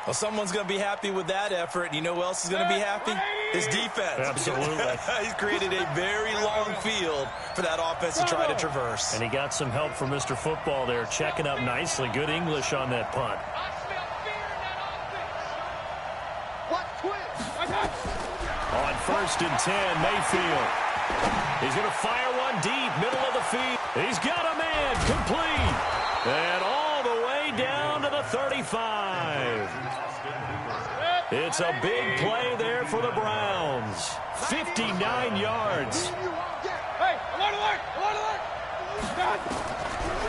Well, someone's going to be happy with that effort. You know who else is going to be happy? His defense. Absolutely. He's created a very long field for that offense to try to traverse. And he got some help from Mr. Football there, checking up nicely. Good English on that punt. On 1st and 10, Mayfield. He's going to fire one deep, middle of the field. He's got a man, complete. And all the way down to the 35. It's a big play there for the Browns. 59 yards.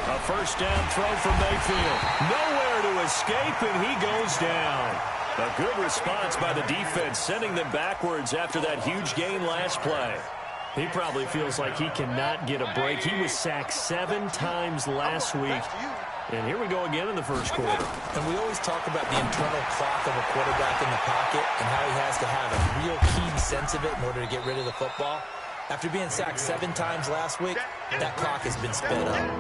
A first down throw from Mayfield. Nowhere to escape, and he goes down. A good response by the defense, sending them backwards after that huge gain last play. He probably feels like he cannot get a break. He was sacked 7 times last week. And here we go again in the first quarter. And we always talk about the internal clock of a quarterback in the pocket and how he has to have a real keen sense of it in order to get rid of the football. After being sacked 7 times last week, that clock has been sped up.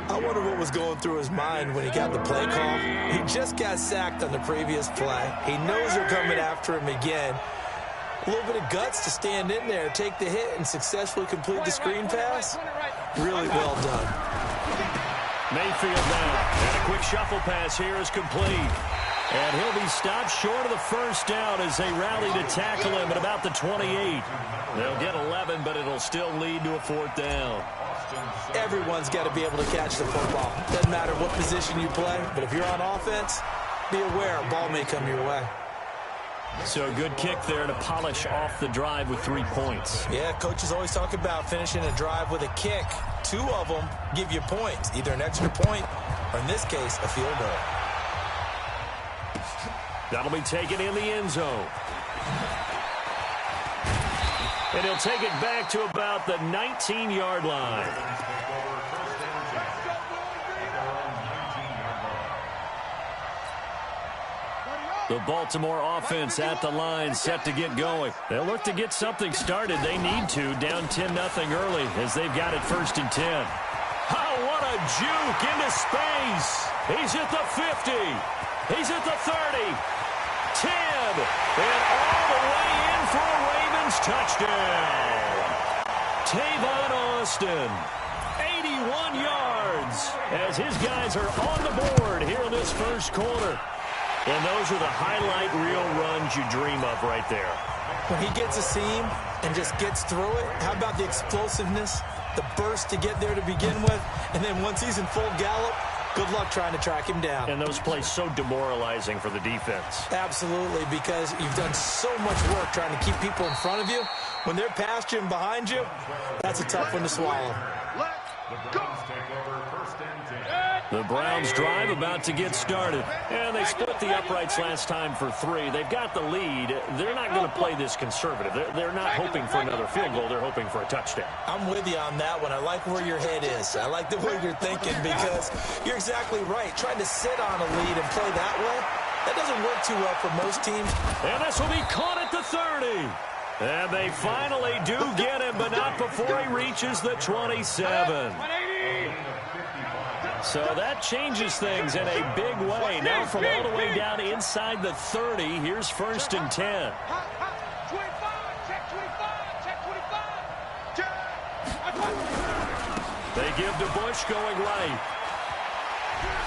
I wonder what was going through his mind when he got the play call. He just got sacked on the previous play. He knows they're coming after him again. A little bit of guts to stand in there, take the hit, and successfully complete the screen pass. Really well done. Mayfield now, and a quick shuffle pass here is complete. And he'll be stopped short of the first down as they rally to tackle him at about the 28. They'll get 11, but it'll still lead to a 4th down. Everyone's got to be able to catch the football. Doesn't matter what position you play, but if you're on offense, be aware a ball may come your way. So a good kick there to polish off the drive with 3 points. Yeah, coaches always talk about finishing a drive with a kick. 2 of them give you points, either an extra point or, in this case, a field goal. That'll be taken in the end zone. And he'll take it back to about the 19-yard line. The Baltimore offense at the line, set to get going. They'll look to get something started. They need to, down 10-0 early as they've got it 1st and 10. Oh, what a juke into space. He's at the 50. He's at the 30. 10. And all the way in for a Ravens touchdown. Tavon Austin, 81 yards as his guys are on the board here in this first quarter. And those are the highlight reel runs you dream of right there. When he gets a seam and just gets through it, how about the explosiveness, the burst to get there to begin with, and then once he's in full gallop, good luck trying to track him down. And those plays so demoralizing for the defense. Absolutely, because you've done so much work trying to keep people in front of you. When they're past you and behind you, that's a tough one to swallow. The Browns drive about to get started. And they split the uprights last time for 3. They've got the lead. They're not going to play this conservative. They're not hoping for another field goal. They're hoping for a touchdown. I'm with you on that one. I like where your head is. I like the way you're thinking because you're exactly right. Trying to sit on a lead and play that way, that doesn't work too well for most teams. And this will be caught at the 30. And they finally do get him, but not before he reaches the 27. So that changes things in a big way. Now from all the way down inside the 30, here's 1st and 10. They give to Bush going right.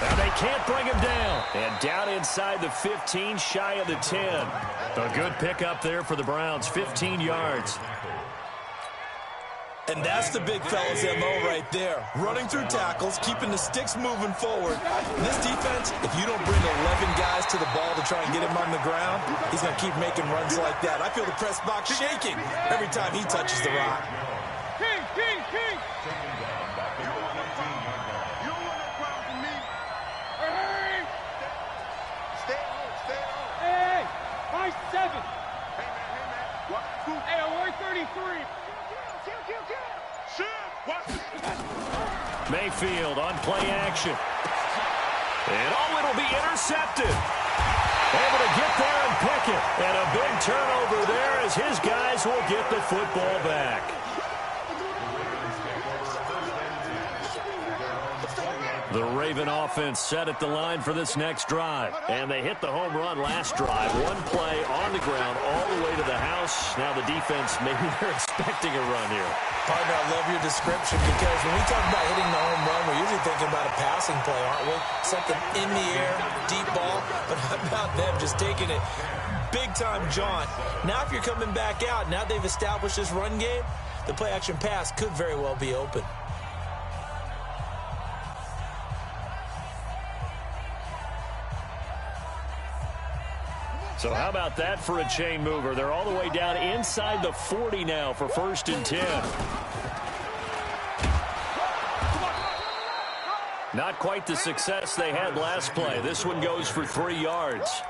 Now they can't bring him down. And down inside the 15, shy of the 10. A good pickup there for the Browns, 15 yards. And that's the big fella's MO right there. Running through tackles, keeping the sticks moving forward. In this defense, if you don't bring 11 guys to the ball to try and get him on the ground, he's going to keep making runs like that. I feel the press box shaking every time he touches the rock. King, king, king. Hey, 5-7. Hey, I'm 133. Mayfield on play action. And oh, it'll be intercepted. Able to get there and pick it. And a big turnover there as his guys will get the football back. The Raven offense set at the line for this next drive. And they hit the home run last drive. One play on the ground all the way to the house. Now the defense, maybe they're expecting a run here. Partner, I love your description because when we talk about hitting the home run, we're usually thinking about a passing play, aren't we? Something in the air, deep ball. But how about them just taking it big-time jaunt? Now if you're coming back out, now they've established this run game, the play-action pass could very well be open. So how about that for a chain mover? They're all the way down inside the 40 now for 1st and 10. Not quite the success they had last play. This one goes for 3 yards.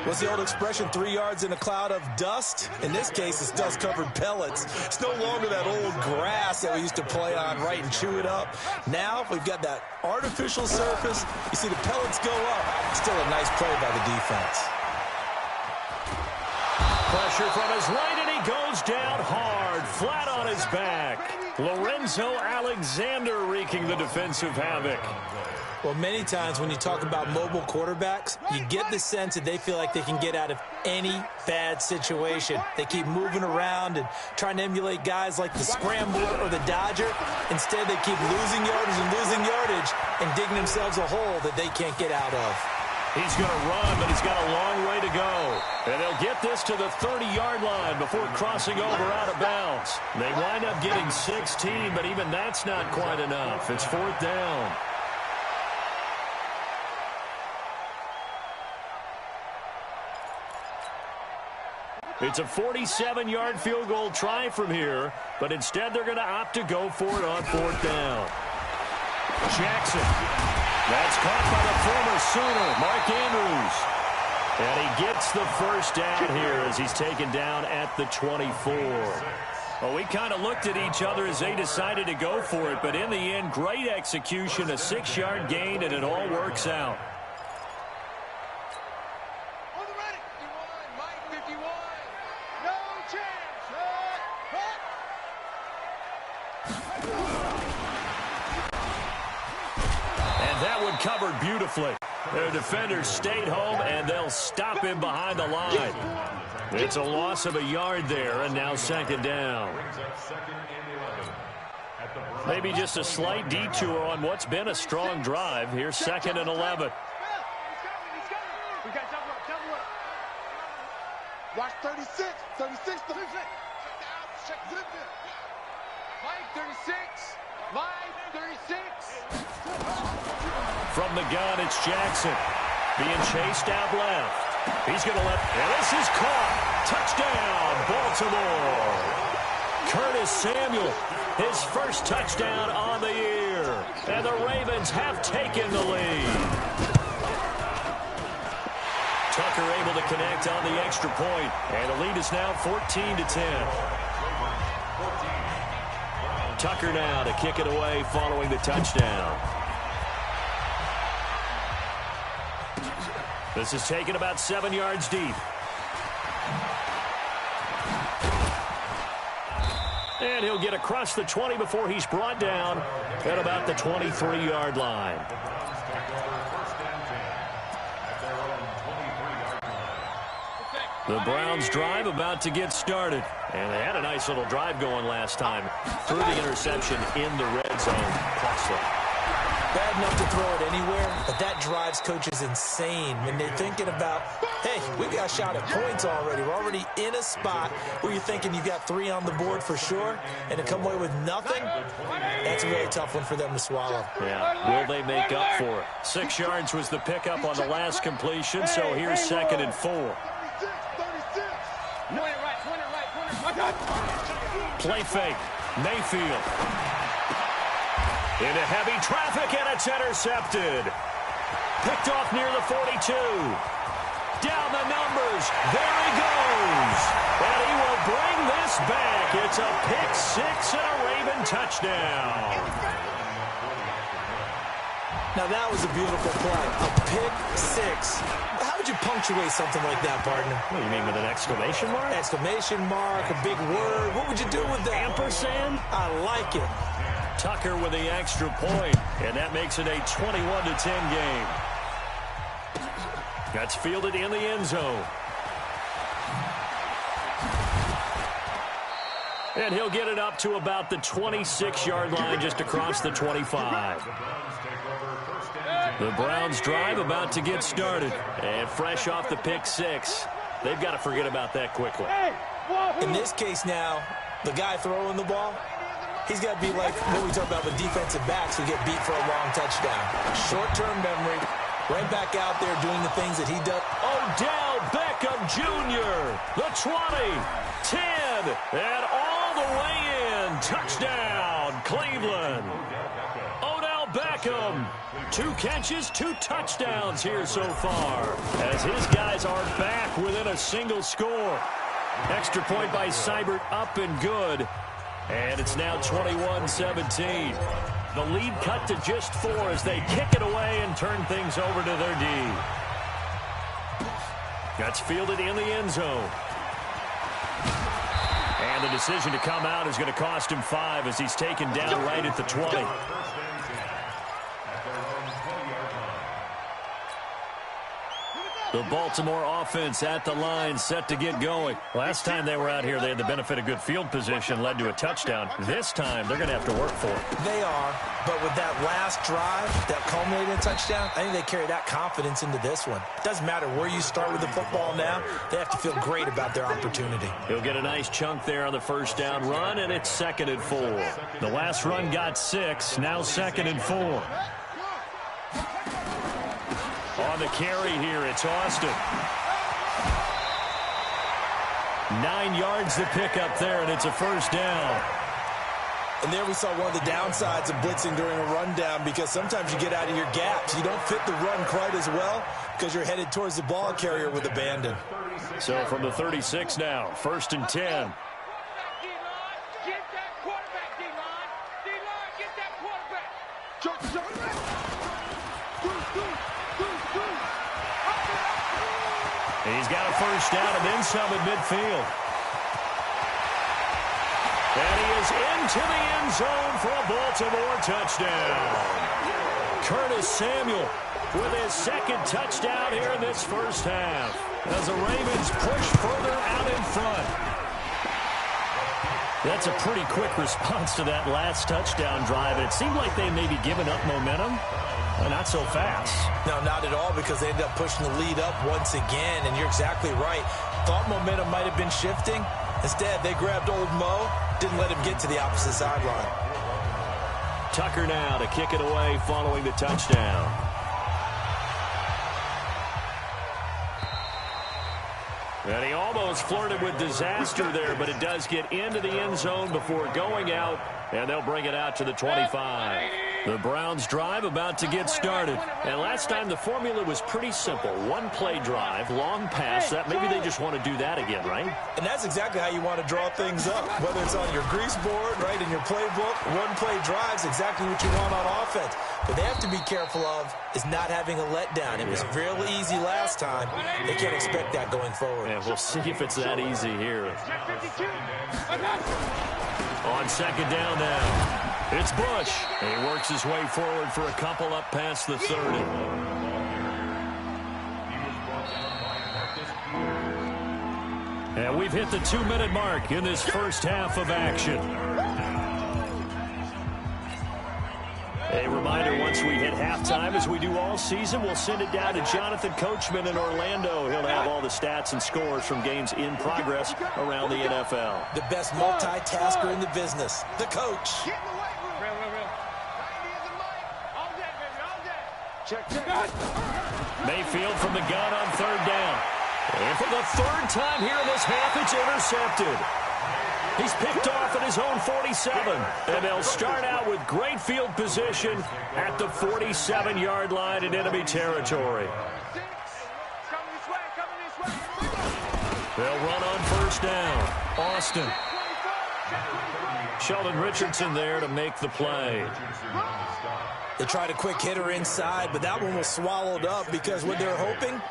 What's the old expression, 3 yards in a cloud of dust? In this case, it's dust-covered pellets. It's no longer that old grass that we used to play on, right, and chew it up. Now, we've got that artificial surface. You see the pellets go up. Still a nice play by the defense. Pressure from his right, and he goes down hard, flat on his back. Lorenzo Alexander wreaking the defensive havoc. Well, many times when you talk about mobile quarterbacks, you get the sense that they feel like they can get out of any bad situation. They keep moving around and trying to emulate guys like the Scrambler or the Dodger. Instead, they keep losing yardage and digging themselves a hole that they can't get out of. He's going to run, but he's got a long way to go. And they'll get this to the 30-yard line before crossing over out of bounds. They wind up getting 16, but even that's not quite enough. It's 4th down. It's a 47-yard field goal try from here, but instead they're going to opt to go for it on 4th down. Jackson. That's caught by the former Sooner, Mark Andrews. And he gets the first down here as he's taken down at the 24. Well, we kind of looked at each other as they decided to go for it, but in the end, great execution, a 6-yard gain, and it all works out. Covered beautifully. Their defenders stayed home, and they'll stop him behind the line. It's a loss of a yard there, and now 2nd down. Maybe just a slight detour on what's been a strong drive. Here's 2nd and 11. Watch 36, 36, 36. Check it out. Mike 36, Mike 36. From the gun, it's Jackson. Being chased out left. He's going to let... And this is caught. Touchdown, Baltimore. Curtis Samuel, his first touchdown on the year. And the Ravens have taken the lead. Tucker able to connect on the extra point. And the lead is now 14-10. Tucker now to kick it away following the touchdown. This is taken about 7 yards deep. And he'll get across the 20 before he's brought down at about the 23-yard line. The Browns drive about to get started. And they had a nice little drive going last time. Threw the interception in the red zone. Costly. Bad enough to throw it anywhere, but that drives coaches insane when they're thinking about, hey, we got shot at points already. We're already in a spot where you're thinking you got 3 on the board for sure, and to come away with nothing, that's a really tough one for them to swallow. Yeah, will they make up for it? 6 yards was the pickup on the last completion, so here's 2nd and 4. Play fake. Mayfield. Into heavy traffic, and it's intercepted. Picked off near the 42. Down the numbers. There he goes. And he will bring this back. It's a pick 6 and a Raven touchdown. Now that was a beautiful play. A pick 6. How would you punctuate something like that, partner? What do you mean, with an exclamation mark? Exclamation mark, a big word. What would you do with that? Ampersand? I like it. Tucker with the extra point, and that makes it a 21-10 game. That's fielded in the end zone. And he'll get it up to about the 26-yard line, just across the 25. The Browns drive about to get started. And fresh off the pick six, they've got to forget about that quickly. In this case now, the guy throwing the ball, he's got to be like what we talk about with defensive backs who get beat for a long touchdown. Short-term memory, right back out there doing the things that he does. Odell Beckham Jr., the 20, 10, and all the way in. Touchdown, Cleveland. Odell Beckham, 2 catches, 2 touchdowns here so far, as his guys are back within a single score. Extra point by Seibert, up and good. And it's now 21-17. The lead cut to just 4 as they kick it away and turn things over to their D. That's fielded in the end zone. And the decision to come out is going to cost him 5 as he's taken down right at the 20. The Baltimore offense at the line, set to get going. Last time they were out here, they had the benefit of good field position, led to a touchdown. This time, they're going to have to work for it. They are, but with that last drive that culminated in a touchdown, I think they carry that confidence into this one. It doesn't matter where you start with the football now. They have to feel great about their opportunity. He'll get a nice chunk there on the first down run, and it's 2nd and 4. The last run got 6, now 2nd and 4. On the carry here, it's Austin. 9 yards to pick up there, and it's a first down. And there we saw one of the downsides of blitzing during a rundown, because sometimes you get out of your gaps. You don't fit the run quite as well because you're headed towards the ball carrier with abandon. So from the 36 now, 1st and 10. Get that quarterback, D-line. D-line, get that quarterback. He's got a first down and then some at midfield. And he is into the end zone for a Baltimore touchdown. Curtis Samuel with his 2nd touchdown here in this first half, as the Ravens push further out in front. That's a pretty quick response to that last touchdown drive. It seemed like they may be giving up momentum. Not so fast. No, not at all, because they ended up pushing the lead up once again, and you're exactly right. Thought momentum might have been shifting. Instead, they grabbed old Mo, didn't let him get to the opposite sideline. Tucker now to kick it away following the touchdown. And he almost flirted with disaster there, but it does get into the end zone before going out, and they'll bring it out to the 25. The Browns drive about to get started. And last time the formula was pretty simple. 1-play drive, long pass. That maybe they just want to do that again, right? And that's exactly how you want to draw things up. Whether it's on your grease board, right, in your playbook, 1-play drive's exactly what you want on offense. What they have to be careful of is not having a letdown. It was real easy last time. They can't expect that going forward. And we'll see if it's that easy here. On 2nd down now. It's Bush. And he works his way forward for a couple up past the 30. And we've hit the 2-minute mark in this first half of action. A reminder, once we hit halftime, as we do all season, we'll send it down to Jonathan Coachman in Orlando. He'll have all the stats and scores from games in progress around the NFL. The best multitasker in the business, the coach. Mayfield from the gun on 3rd down. And for the 3rd time here in this half, it's intercepted. He's picked off at his own 47. And they'll start out with great field position at the 47-yard line in enemy territory. They'll run on 1st down. Austin. Sheldon Richardson there to make the play. They tried a quick hitter inside, but that one was swallowed up because what they're hoping,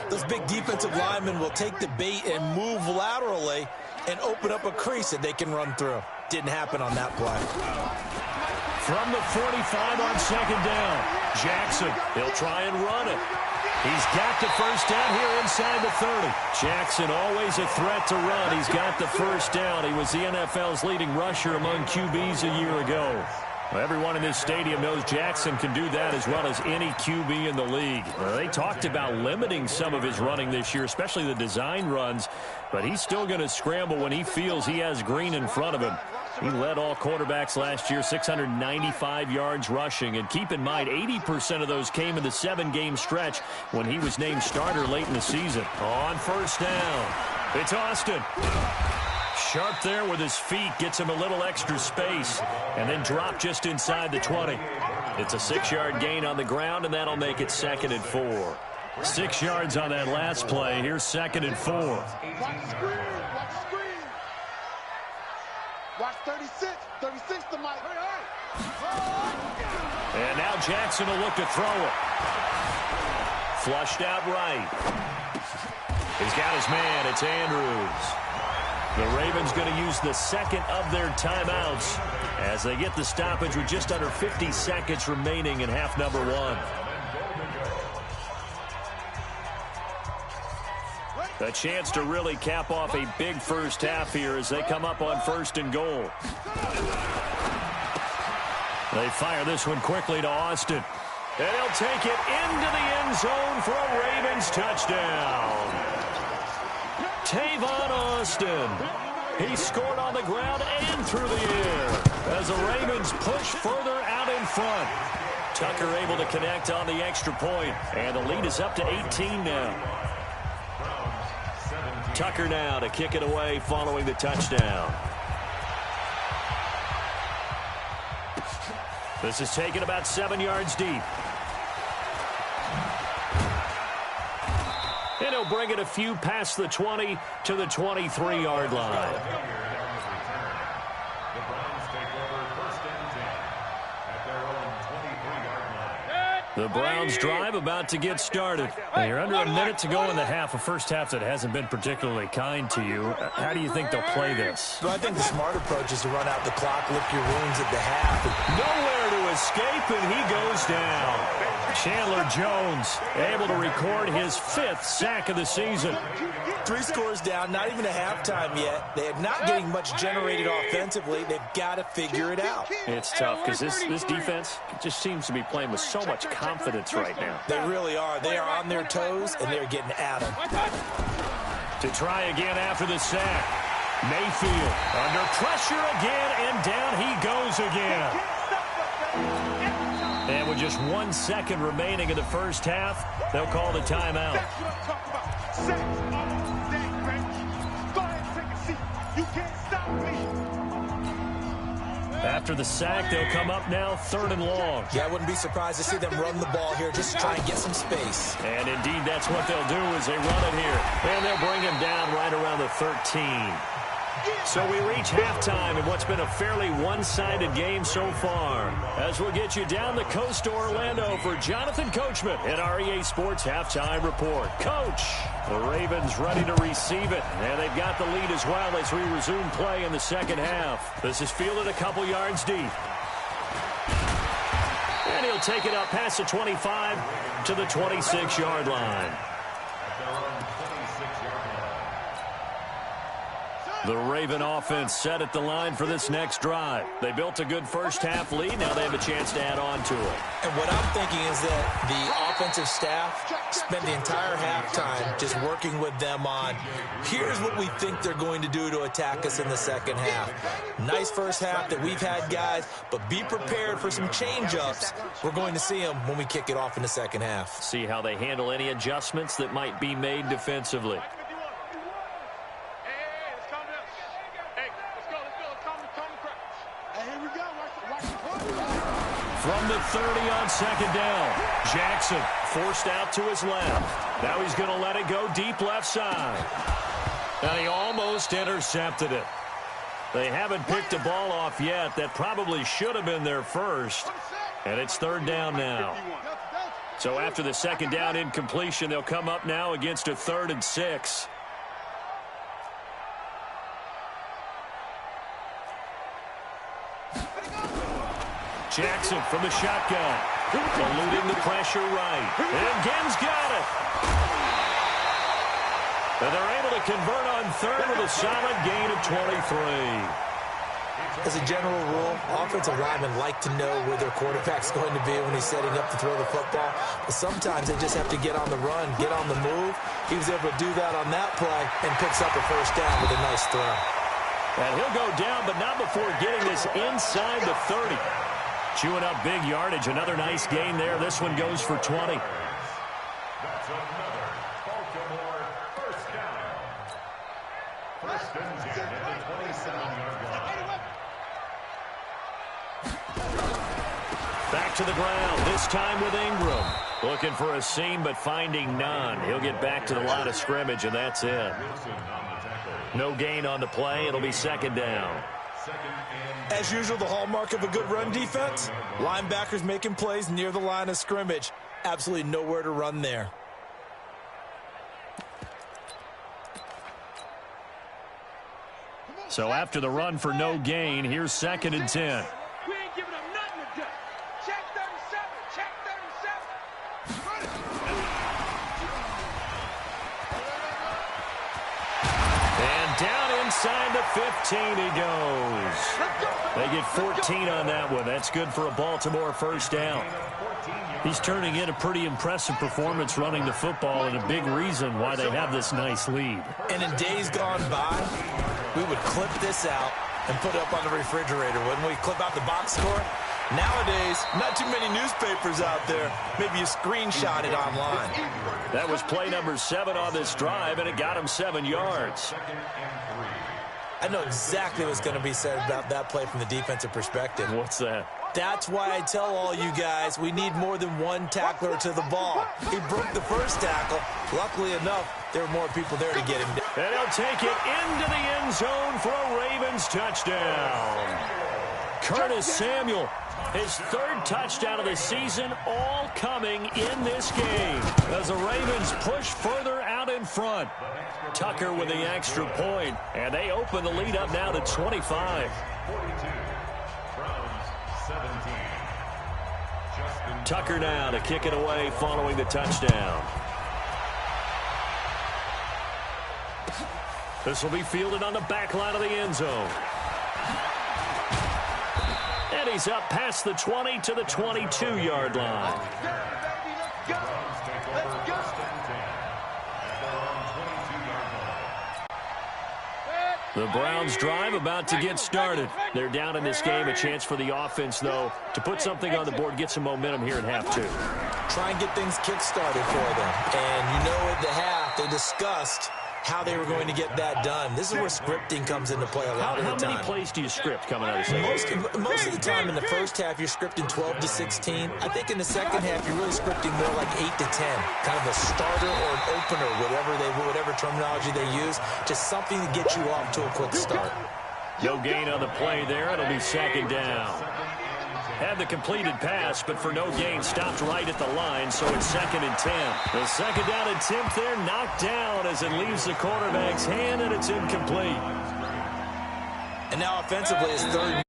those big defensive linemen will take the bait and move laterally and open up a crease that they can run through. Didn't happen on that play. From the 45 on second down. Jackson, he'll try and run it. He's got the first down here inside the 30. Jackson always a threat to run. He's got the first down. He was the NFL's leading rusher among QBs a year ago. Everyone in this stadium knows Jackson can do that as well as any QB in the league. They talked about limiting some of his running this year, especially the design runs, but he's still going to scramble when he feels he has green in front of him. He led all quarterbacks last year, 695 yards rushing. And keep in mind, 80% of those came in the 7-game stretch when he was named starter late in the season. On first down, it's Austin. Sharp there with his feet, gets him a little extra space, and then drop just inside the 20. It's a 6-yard gain on the ground, and that'll make it 2nd and 4. 6 yards on that last play. Here's 2nd and 4. Watch screen. Watch screen. Watch 36. 36 to Mike. And now Jackson will look to throw it. Flushed out right. He's got his man. It's Andrews. The Ravens going to use the second of their timeouts as they get the stoppage with just under 50 seconds remaining in half number 1. A chance to really cap off a big first half here as they come up on 1st and goal. They fire this one quickly to Austin. And he'll take it into the end zone for a Ravens touchdown. Tavon Austin. He scored on the ground and through the air as the Ravens push further out in front. Tucker able to connect on the extra point, and the lead is up to 18 now. Tucker now to kick it away following the touchdown. This is taken about 7 yards deep. And he'll bring it a few past the 20 to the 23-yard line. The Browns drive about to get started. Now you're under a minute to go in the half, a first half that hasn't been particularly kind to you. How do you think they'll play this? Well, I think the smart approach is to run out the clock, lick your wounds at the half. Nowhere to escape, and he goes down. Chandler Jones able to record his 5th sack of the season. 3 scores down, not even a halftime yet. They are not getting much generated offensively. They've got to figure it out. It's tough because this defense just seems to be playing with so much confidence right now. They really are. They are on their toes, and they're getting at them. To try again after the sack. Mayfield under pressure again, and down he goes again. And with just 1 second remaining in the first half, they'll call the timeout. After the sack, they'll come up now 3rd and long. Yeah, I wouldn't be surprised to see them run the ball here just to try and get some space. And indeed, that's what they'll do as they run it here. And they'll bring him down right around the 13. So we reach halftime in what's been a fairly one-sided game so far. As we'll get you down the coast to Orlando for Jonathan Coachman at our EA Sports Halftime Report. Coach, the Ravens ready to receive it, and they've got the lead as well as we resume play in the second half. This is fielded a couple yards deep. And he'll take it up past the 25 to the 26-yard line. The Raven offense set at the line for this next drive. They built a good first half lead. Now they have a chance to add on to it. And what I'm thinking is that the offensive staff spent the entire halftime just working with them on, here's what we think they're going to do to attack us in the second half. Nice first half that we've had, guys, but be prepared for some change-ups. We're going to see them when we kick it off in the second half. See how they handle any adjustments that might be made defensively. From the 30 on second down, Jackson forced out to his left. Now he's going to let it go deep left side. And he almost intercepted it. They haven't picked a ball off yet. That probably should have been their first. And it's 3rd down now. So after the second down incompletion, they'll come up now against a 3rd and 6. Jackson from the shotgun. Eluding the pressure right. And Ginn's got it. And they're able to convert on third with a solid gain of 23. As a general rule, offensive linemen like to know where their quarterback's going to be when he's setting up to throw the football. But sometimes they just have to get on the run, get on the move. He was able to do that on that play and picks up a first down with a nice throw. And he'll go down, but not before getting this inside the 30. Chewing up big yardage. Another nice gain there. This one goes for 20. That's another Baltimore first down. First and 10 at the 27-yard line. Back to the ground, this time with Ingram. Looking for a seam, but finding none. He'll get back to the line of scrimmage, and that's it. No gain on the play. It'll be second down. As usual, the hallmark of a good run defense, linebackers making plays near the line of scrimmage. Absolutely nowhere to run there. So after the run for no gain, here's second and 10. We ain't giving them nothing to do. Check 37. Check 37. And down inside the 15 he goes. They get 14 on that one. That's good for a Baltimore first down. He's turning in a pretty impressive performance running the football, and a big reason why they have this nice lead. And in days gone by, we would clip this out and put it up on the refrigerator, wouldn't we? Clip out the box score. Nowadays, not too many newspapers out there. Maybe you screenshot it online. That was play number 7 on this drive, and it got him 7 yards. I know exactly what's going to be said about that play from the defensive perspective. What's that? That's why I tell all you guys we need more than one tackler to the ball. He broke the first tackle. Luckily enough, there were more people there to get him down. And he'll take it into the end zone for a Ravens touchdown. Curtis Samuel, his 3rd touchdown of the season, all coming in this game as the Ravens push further out in front. Tucker with the extra point, and they open the lead up now to 25. 42. Browns 17. Tucker now to kick it away following the touchdown. This will be fielded on the back line of the end zone. And he's up past the 20 to the 22-yard line. The Browns drive about to get started. They're down in this game. A chance for the offense, though, to put something on the board, get some momentum here at half 2. Try and get things kick-started for them. And you know at the half, they discussed how they were going to get that done. This is where scripting comes into play a lot of the time. How many plays do you script coming out of the second? Most of the time in the first half, you're scripting 12 to 16. I think in the second half, you're really scripting more like 8 to 10. Kind of a starter or an opener, whatever terminology they use. Just something to get you off to a quick start. No gain on the play there. It'll be second down. Had the completed pass, but for no gain, stopped right at the line, so it's second and 10. The second down attempt there knocked down as it leaves the quarterback's hand, and it's incomplete. And now offensively, it's 3rd.